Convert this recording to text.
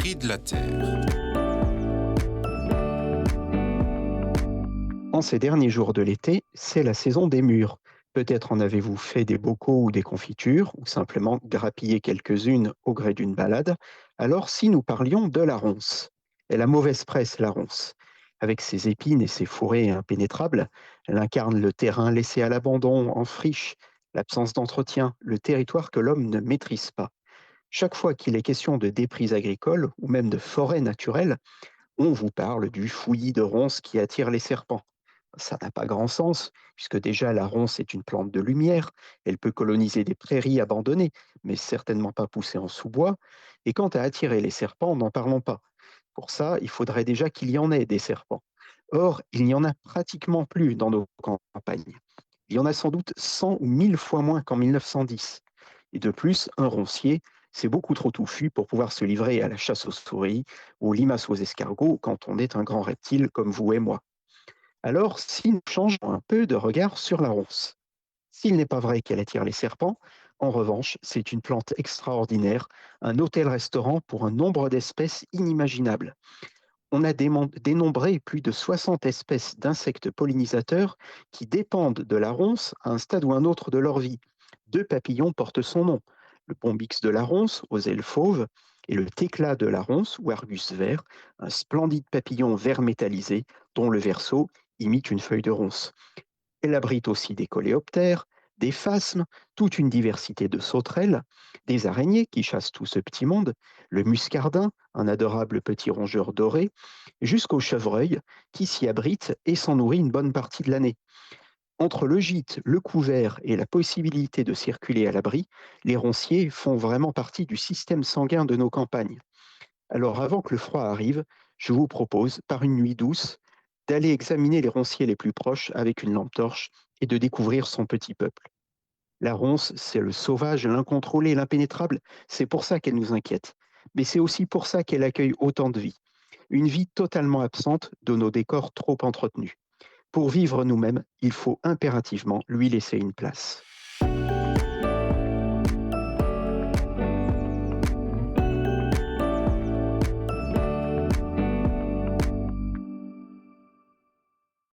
cris de la terre. En ces derniers jours de l'été, c'est la saison des mûres. Peut-être en avez-vous fait des bocaux ou des confitures, ou simplement grappillé quelques-unes au gré d'une balade. Alors si nous parlions de la ronce, elle a mauvaise presse, la ronce. Avec ses épines et ses forêts impénétrables, elle incarne le terrain laissé à l'abandon, en friche, l'absence d'entretien, le territoire que l'homme ne maîtrise pas. Chaque fois qu'il est question de déprise agricole ou même de forêt naturelle, on vous parle du fouillis de ronces qui attire les serpents. Ça n'a pas grand sens, puisque déjà la ronce est une plante de lumière, elle peut coloniser des prairies abandonnées, mais certainement pas pousser en sous-bois. Et quant à attirer les serpents, n'en parlons pas. Pour ça, il faudrait déjà qu'il y en ait des serpents. Or, il n'y en a pratiquement plus dans nos campagnes. Il y en a sans doute 100 ou 1000 fois moins qu'en 1910. Et de plus, un roncier, c'est beaucoup trop touffu pour pouvoir se livrer à la chasse aux souris, aux limaces, aux escargots quand on est un grand reptile comme vous et moi. Alors, si nous changeons un peu de regard sur la ronce, s'il n'est pas vrai qu'elle attire les serpents, en revanche, c'est une plante extraordinaire, un hôtel-restaurant pour un nombre d'espèces inimaginables. On a dénombré plus de 60 espèces d'insectes pollinisateurs qui dépendent de la ronce à un stade ou un autre de leur vie. Deux papillons portent son nom, le bombix de la ronce, aux ailes fauves, et le teclat de la ronce, ou argus vert, un splendide papillon vert métallisé dont le verso imite une feuille de ronce. Elle abrite aussi des coléoptères, des phasmes, toute une diversité de sauterelles, des araignées qui chassent tout ce petit monde, le muscardin, un adorable petit rongeur doré, jusqu'au chevreuil qui s'y abrite et s'en nourrit une bonne partie de l'année. Entre le gîte, le couvert et la possibilité de circuler à l'abri, les ronciers font vraiment partie du système sanguin de nos campagnes. Alors avant que le froid arrive, je vous propose, par une nuit douce, d'aller examiner les ronciers les plus proches avec une lampe torche et de découvrir son petit peuple. La ronce, c'est le sauvage, l'incontrôlé, l'impénétrable, c'est pour ça qu'elle nous inquiète. Mais c'est aussi pour ça qu'elle accueille autant de vie. Une vie totalement absente de nos décors trop entretenus. Pour vivre nous-mêmes, il faut impérativement lui laisser une place.